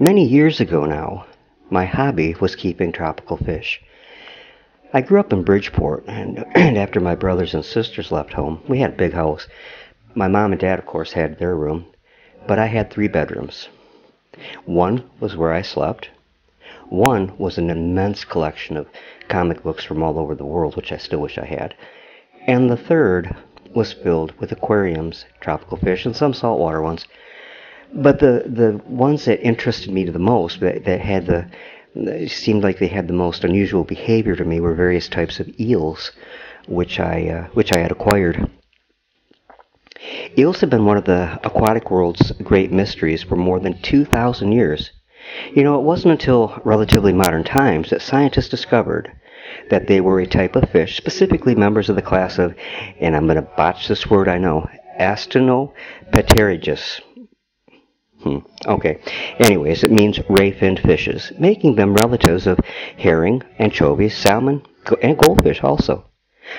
Many years ago now, my hobby was keeping tropical fish. I grew up in Bridgeport, and after my brothers and sisters left home, we had a big house. My mom and dad, of course, had their room, but I had three bedrooms. One was where I slept. One was an immense collection of comic books from all over the world, which I still wish I had. And the third was filled with aquariums, tropical fish, and some saltwater ones. But the ones that interested me the most, that had seemed like they had the most unusual behavior to me, were various types of eels, which I had acquired. Eels have been one of the aquatic world's great mysteries for more than 2,000 years. You know, it wasn't until relatively modern times that scientists discovered that they were a type of fish, specifically members of the class of, and I'm going to botch this word, I know, Astinopterygus. Okay. Anyways, it means ray-finned fishes, making them relatives of herring, anchovies, salmon, and goldfish also.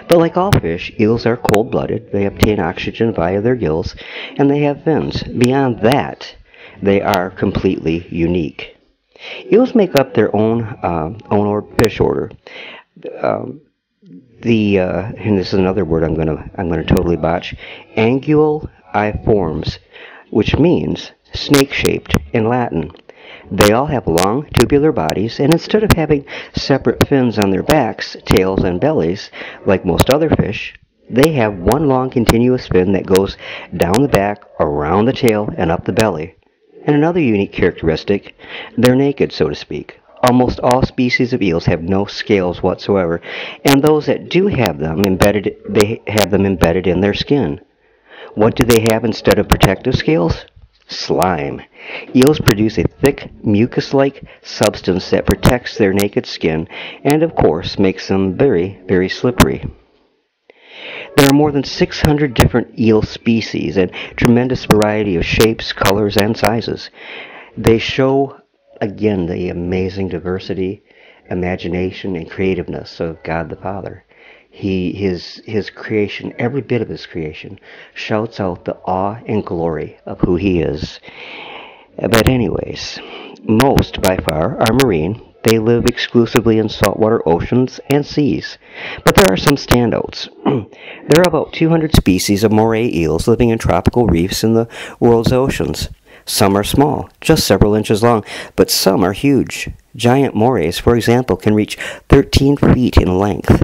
But like all fish, eels are cold-blooded. They obtain oxygen via their gills, and they have fins. Beyond that, they are completely unique. Eels make up their own fish order. And this is another word I'm gonna totally botch. Anguilliformes, which means snake-shaped in Latin. They all have long, tubular bodies, and instead of having separate fins on their backs, tails, and bellies, like most other fish, they have one long continuous fin that goes down the back, around the tail, and up the belly. And another unique characteristic, they're naked, so to speak. Almost all species of eels have no scales whatsoever, and those that do have them they have them embedded in their skin. What do they have instead of protective scales? Slime. Eels produce a thick, mucus-like substance that protects their naked skin and, of course, makes them very, very slippery. There are more than 600 different eel species and tremendous variety of shapes, colors, and sizes. They show, again, the amazing diversity, imagination, and creativeness of God the Father. His creation, every bit of his creation, shouts out the awe and glory of who he is. But anyways, most by far are marine. They live exclusively in saltwater oceans and seas. But there are some standouts. There are about 200 species of moray eels living in tropical reefs in the world's oceans. Some are small, just several inches long, but some are huge. Giant morays, for example, can reach 13 feet in length.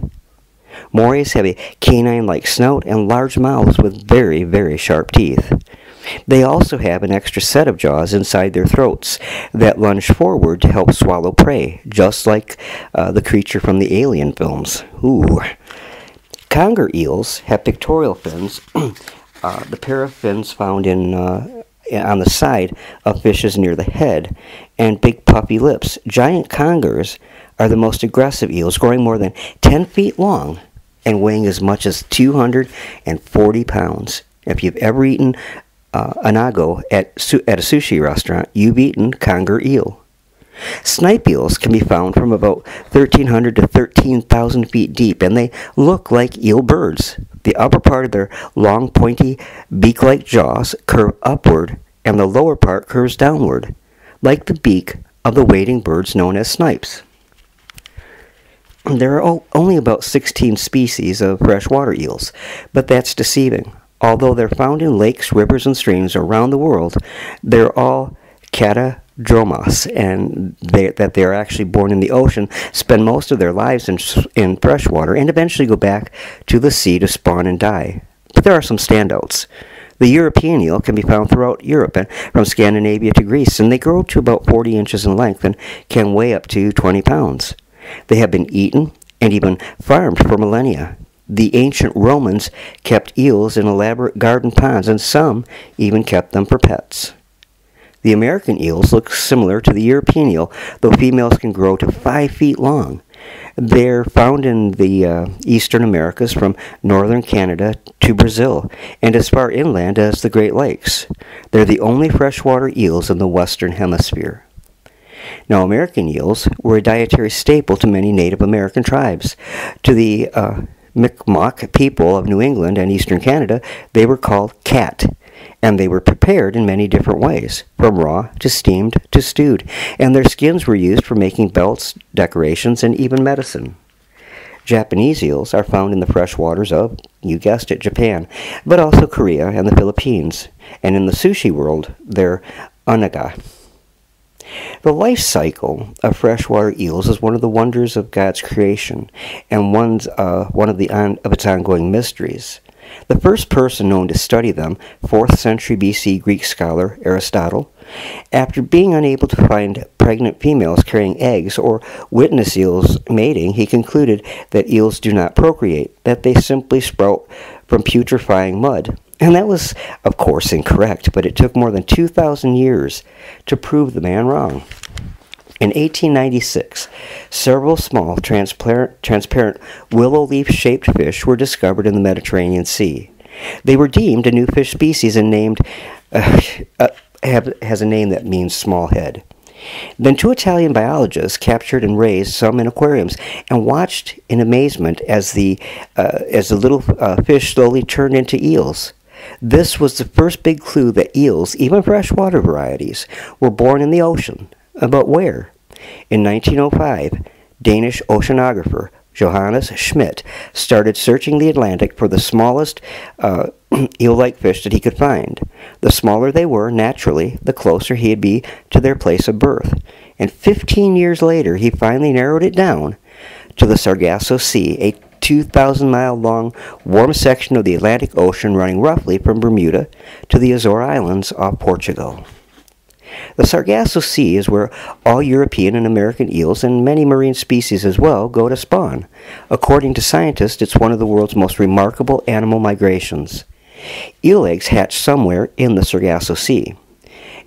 Morays have a canine-like snout and large mouths with very, very sharp teeth. They also have an extra set of jaws inside their throats that lunge forward to help swallow prey, just like the creature from the Alien films. Ooh. Conger eels have pectoral fins, the pair of fins found on the side of fishes near the head, and big puffy lips. Giant congers are the most aggressive eels, growing more than 10 feet long and weighing as much as 240 pounds. If you've ever eaten an ago at a sushi restaurant, you've eaten conger eel. Snipe eels can be found from about 1,300 to 13,000 feet deep, and they look like eel birds. The upper part of their long, pointy, beak-like jaws curve upward, and the lower part curves downward, like the beak of the wading birds known as snipes. There are only about 16 species of freshwater eels, but that's deceiving. Although they're found in lakes, rivers, and streams around the world, they're all catadromous, and that they are actually born in the ocean, spend most of their lives in freshwater, and eventually go back to the sea to spawn and die. But there are some standouts. The European eel can be found throughout Europe, and from Scandinavia to Greece, and they grow to about 40 inches in length and can weigh up to 20 pounds. They have been eaten and even farmed for millennia. The ancient Romans kept eels in elaborate garden ponds, and some even kept them for pets. The American eels look similar to the European eel, though females can grow to 5 feet long. They're found in the eastern Americas from northern Canada to Brazil, and as far inland as the Great Lakes. They're the only freshwater eels in the Western Hemisphere. Now, American eels were a dietary staple to many Native American tribes. To the Mi'kmaq people of New England and eastern Canada, they were called cat, And they were prepared in many different ways, from raw to steamed to stewed, and their skins were used for making belts, decorations, and even medicine. Japanese eels are found in the fresh waters of, you guessed it, Japan, but also Korea and the Philippines, and in the sushi world, they're unaga. The life cycle of freshwater eels is one of the wonders of God's creation, and one of its ongoing mysteries. The first person known to study them, 4th century BC Greek scholar Aristotle, after being unable to find pregnant females carrying eggs or witness eels mating, he concluded that eels do not procreate, that they simply sprout from putrefying mud. And that was, of course, incorrect, but it took more than 2,000 years to prove the man wrong. In 1896, several small transparent willow leaf-shaped fish were discovered in the Mediterranean Sea. They were deemed a new fish species and named has a name that means small head. Then 2 Italian biologists captured and raised some in aquariums and watched in amazement as the little fish slowly turned into eels. This was the first big clue that eels, even freshwater varieties, were born in the ocean. But where? In 1905, Danish oceanographer Johannes Schmidt started searching the Atlantic for the smallest eel-like fish that he could find. The smaller they were, naturally, the closer he'd be to their place of birth. And 15 years later, he finally narrowed it down to the Sargasso Sea, a 2,000-mile-long warm section of the Atlantic Ocean running roughly from Bermuda to the Azore Islands off Portugal. The Sargasso Sea is where all European and American eels and many marine species as well go to spawn. According to scientists, it's one of the world's most remarkable animal migrations. Eel eggs hatch somewhere in the Sargasso Sea,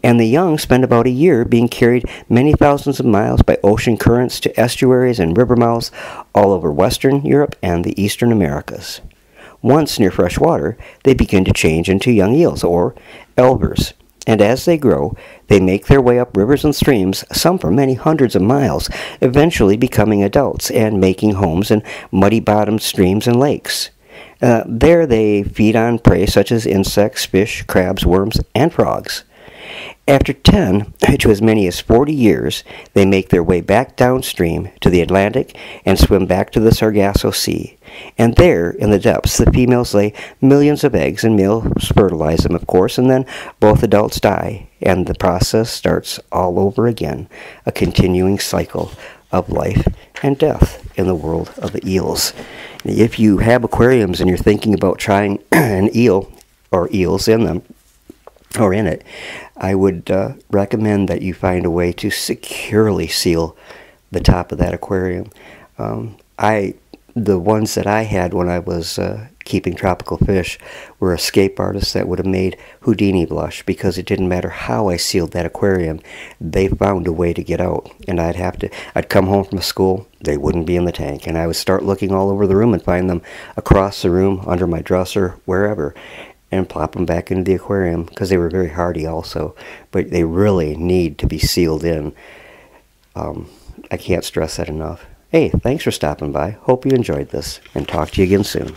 and the young spend about a year being carried many thousands of miles by ocean currents to estuaries and river mouths all over Western Europe and the Eastern Americas. Once near fresh water, they begin to change into young eels, or elvers. And as they grow, they make their way up rivers and streams, some for many hundreds of miles, eventually becoming adults and making homes in muddy-bottomed streams and lakes. There they feed on prey such as insects, fish, crabs, worms, and frogs. After 10 to as many as 40 years, they make their way back downstream to the Atlantic and swim back to the Sargasso Sea. And there, in the depths, the females lay millions of eggs, and males fertilize them, of course, and then both adults die, and the process starts all over again, a continuing cycle of life and death in the world of the eels. If you have aquariums and you're thinking about trying an eel or eels in them, or in it, I would recommend that you find a way to securely seal the top of that aquarium. The ones that I had when I was keeping tropical fish were escape artists that would have made Houdini blush, because it didn't matter how I sealed that aquarium, they found a way to get out. And I'd come home from school, they wouldn't be in the tank, and I would start looking all over the room and find them across the room, under my dresser, wherever, and plop them back into the aquarium, because they were very hardy also, but they really need to be sealed in. I can't stress that enough. Hey, thanks for stopping by. Hope you enjoyed this, and talk to you again soon.